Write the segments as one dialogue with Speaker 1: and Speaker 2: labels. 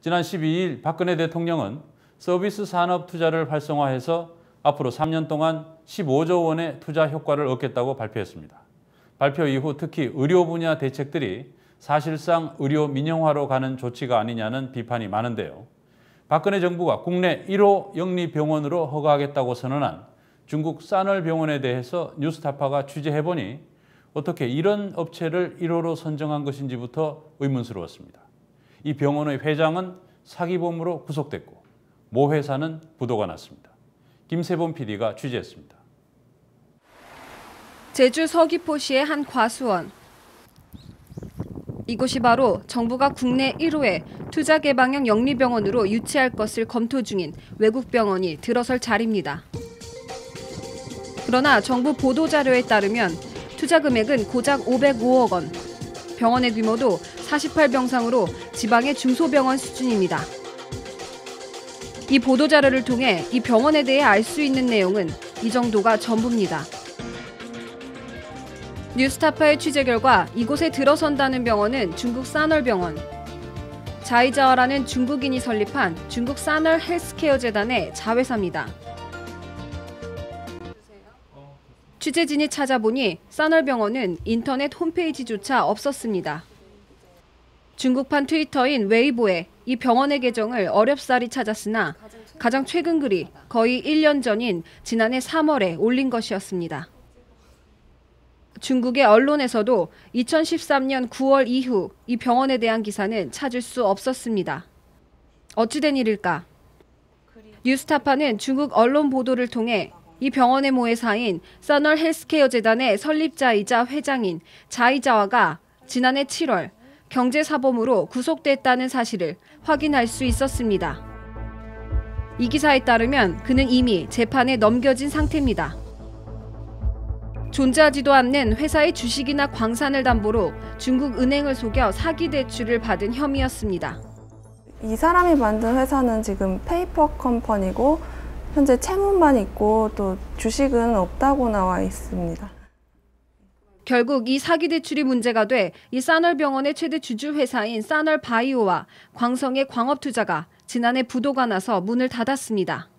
Speaker 1: 지난 12일 박근혜 대통령은 서비스 산업 투자를 활성화해서 앞으로 3년 동안 15조 원의 투자 효과를 얻겠다고 발표했습니다. 발표 이후 특히 의료 분야 대책들이 사실상 의료 민영화로 가는 조치가 아니냐는 비판이 많은데요. 박근혜 정부가 국내 1호 영리병원으로 허가하겠다고 선언한 중국 사널병원에 대해서 뉴스타파가 취재해보니 어떻게 이런 업체를 1호로 선정한 것인지부터 의문스러웠습니다. 이 병원의 회장은 사기범으로 구속됐고 모 회사는 부도가 났습니다. 김세범 PD가 취재했습니다.
Speaker 2: 제주 서귀포시의 한 과수원. 이곳이 바로 정부가 국내 1호의 투자개방형 영리병원으로 유치할 것을 검토 중인 외국 병원이 들어설 자리입니다. 그러나 정부 보도자료에 따르면 투자 금액은 고작 505억 원, 병원의 규모도 48병상으로 지방의 중소병원 수준입니다. 이 보도자료를 통해 이 병원에 대해 알 수 있는 내용은 이 정도가 전부입니다. 뉴스타파의 취재 결과 이곳에 들어선다는 병원은 중국 사널병원. 자이자와라는 중국인이 설립한 중국 사널 헬스케어 재단의 자회사입니다. 취재진이 찾아보니 사널병원은 인터넷 홈페이지조차 없었습니다. 중국판 트위터인 웨이보에 이 병원의 계정을 어렵사리 찾았으나 가장 최근 글이 거의 1년 전인 지난해 3월에 올린 것이었습니다. 중국의 언론에서도 2013년 9월 이후 이 병원에 대한 기사는 찾을 수 없었습니다. 어찌된 일일까? 뉴스타파는 중국 언론 보도를 통해 이 병원의 모회사인 사널 헬스케어 재단의 설립자이자 회장인 자이자와가 지난해 7월 경제사범으로 구속됐다는 사실을 확인할 수 있었습니다. 이 기사에 따르면 그는 이미 재판에 넘겨진 상태입니다. 존재하지도 않는 회사의 주식이나 광산을 담보로 중국 은행을 속여 사기 대출을 받은 혐의였습니다.
Speaker 3: 이 사람이 만든 회사는 지금 페이퍼 컴퍼니고 현재 채무만 있고 또 주식은 없다고 나와 있습니다.
Speaker 2: 결국 이 사기 대출이 문제가 돼 이 사널병원의 최대 주주 회사인 사널바이오와 광성의 광업투자가 지난해 부도가 나서 문을 닫았습니다.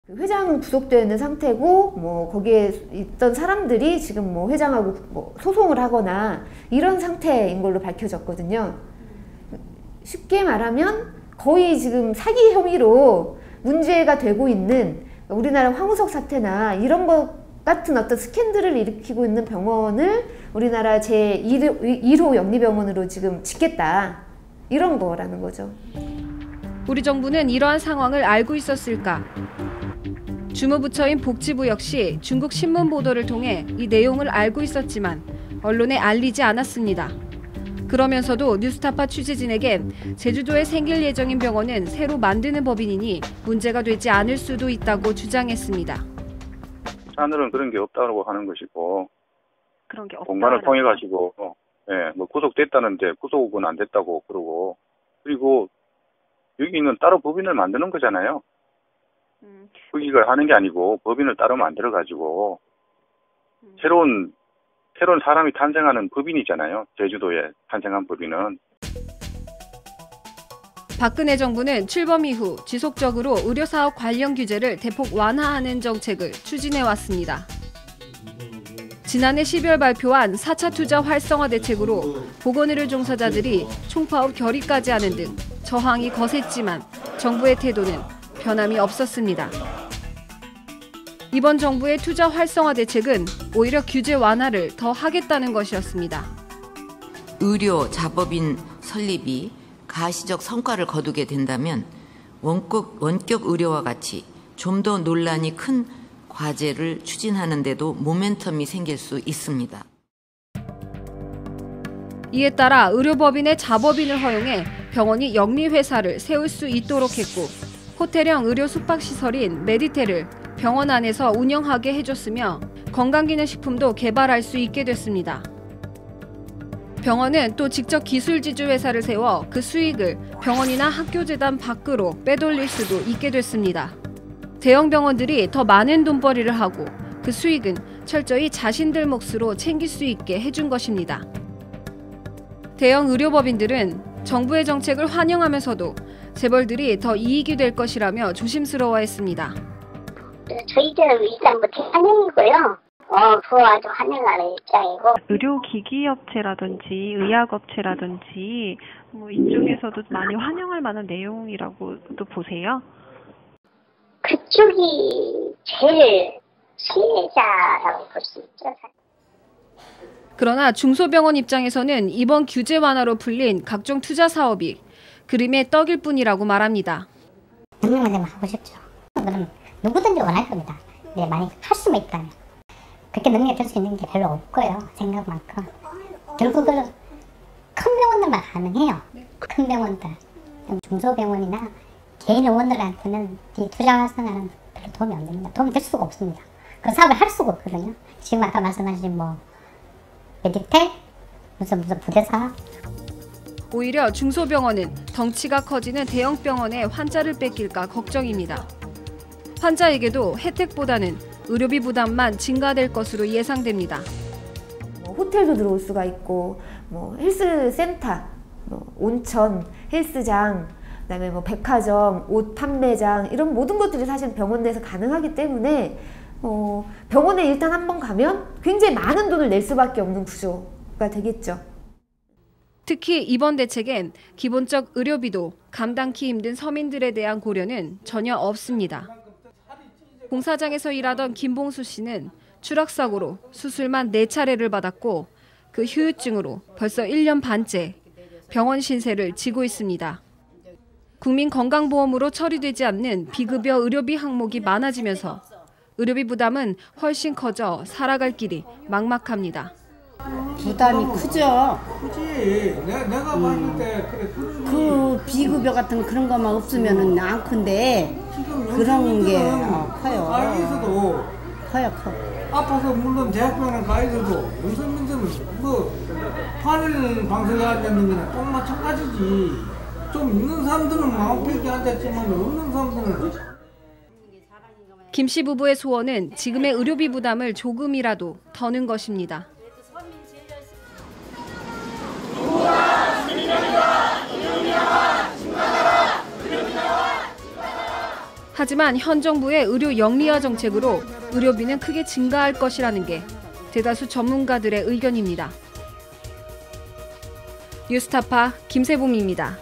Speaker 4: 회장은 구속되어 있는 상태고 거기에 있던 사람들이 지금 회장하고 소송을 하거나 이런 상태인 걸로 밝혀졌거든요. 쉽게 말하면 거의 지금 사기 혐의로 문제가 되고 있는 우리나라 황우석 사태나 이런 것 같은 어떤 스캔들을 일으키고 있는 병원을 우리나라 제1호 영리병원으로 지금 짓겠다. 이런 거라는 거죠.
Speaker 2: 우리 정부는 이러한 상황을 알고 있었을까? 주무부처인 복지부 역시 중국 신문 보도를 통해 이 내용을 알고 있었지만 언론에 알리지 않았습니다. 그러면서도 뉴스타파 취재진에겐 제주도에 생길 예정인 병원은 새로 만드는 법인이니 문제가 되지 않을 수도 있다고 주장했습니다.
Speaker 5: 사늘은 그런 게 없다고 하는 것이고,
Speaker 2: 그런 게 없다.
Speaker 5: 공간을 통해 가지고 구속됐다는데 구속은 안 됐다고 그러고, 그리고 여기는 따로 법인을 만드는 거잖아요. 거기가 하는 게 아니고 법인을 따로 만들어 가지고 새로운 사람이 탄생하는 법인이잖아요. 제주도에 탄생한 법인은.
Speaker 2: 박근혜 정부는 출범 이후 지속적으로 의료사업 관련 규제를 대폭 완화하는 정책을 추진해왔습니다. 지난해 10월 발표한 4차 투자 활성화 대책으로 보건의료 종사자들이 총파업 결의까지 하는 등 저항이 거셌지만 정부의 태도는 변함이 없었습니다. 이번 정부의 투자 활성화 대책은 오히려 규제 완화를 더 하겠다는 것이었습니다.
Speaker 6: 의료 자법인 설립이 가시적 성과를 거두게 된다면 원격 의료와 같이 좀 더 논란이 큰 과제를 추진하는 데도 모멘텀이 생길 수 있습니다.
Speaker 2: 이에 따라 의료법인의 자법인을 허용해 병원이 영리회사를 세울 수 있도록 했고 호텔형 의료 숙박시설인 메디테를 병원 안에서 운영하게 해줬으며 건강기능식품도 개발할 수 있게 됐습니다. 병원은 또 직접 기술지주 회사를 세워 그 수익을 병원이나 학교재단 밖으로 빼돌릴 수도 있게 됐습니다. 대형 병원들이 더 많은 돈벌이를 하고 그 수익은 철저히 자신들 몫으로 챙길 수 있게 해준 것입니다. 대형 의료법인들은 정부의 정책을 환영하면서도 재벌들이 더 이익이 될 것이라며 조심스러워했습니다.
Speaker 7: 저희들은 일단 뭐 대환영이고요. 그거 아주 환영하는 입장이고.
Speaker 8: 의료기기업체라든지 의약업체라든지 뭐 이쪽에서도 많이 환영할 만한 내용이라고도 보세요?
Speaker 7: 그쪽이 제일 피해자라고 볼 수 있죠.
Speaker 2: 그러나 중소병원 입장에서는 이번 규제 완화로 풀린 각종 투자 사업이 그림의 떡일 뿐이라고 말합니다.
Speaker 9: 능력만 되면 하고 싶죠. 그럼 누구든지 원할 겁니다. 네, 만약 할 수만 있다면. 그렇게 능력이 될 수 있는 게 별로 없고요. 생각만큼. 결국은 큰 병원들만 가능해요. 큰 병원들. 중소병원이나 개인 의원들한테는 이 투자 활성화는 별로 도움이 안 됩니다. 도움이 될 수가 없습니다. 그 사업을 할 수가 없거든요. 지금 아까 말씀하신 뭐 메디텍, 무슨 부대사.
Speaker 2: 오히려 중소병원은 덩치가 커지는 대형병원에 환자를 뺏길까 걱정입니다. 환자에게도 혜택보다는 의료비 부담만 증가될 것으로 예상됩니다.
Speaker 4: 호텔도 들어올 수가 있고, 뭐 헬스센터, 뭐 온천, 헬스장, 그다음에 뭐 백화점, 옷 판매장 이런 모든 것들이 사실 병원 내에서 가능하기 때문에 병원에 일단 한번 가면 굉장히 많은 돈을 낼 수밖에 없는 구조가 되겠죠.
Speaker 2: 특히 이번 대책엔 기본적 의료비도 감당키 힘든 서민들에 대한 고려는 전혀 없습니다. 공사장에서 일하던 김봉수 씨는 추락사고로 수술만 4차례를 받았고 그 후유증으로 벌써 1년 반째 병원 신세를 지고 있습니다. 국민건강보험으로 처리되지 않는 비급여 의료비 항목이 많아지면서 의료비 부담은 훨씬 커져 살아갈 길이 막막합니다.
Speaker 10: 부담이 크죠.
Speaker 11: 그치. 내가 봤을 때 그래.
Speaker 10: 그 비급여 같은 그런 것만 없으면은 안 큰데 그런 게 커요.
Speaker 11: 가있어도
Speaker 10: 커요.
Speaker 11: 아파서 물론 대학병원에 가 있어도 윤선민들은 뭐 파는 방송에 앉았는 거나 꼭 마찬가지지. 좀 있는 사람들은 마음껏 앉았지만 없는 사람들은.
Speaker 2: 김 씨 부부의 소원은 지금의 의료비 부담을 조금이라도 더는 것입니다. 하지만 현 정부의 의료 영리화 정책으로 의료비는 크게 증가할 것이라는 게 대다수 전문가들의 의견입니다. 뉴스타파 김세봄입니다.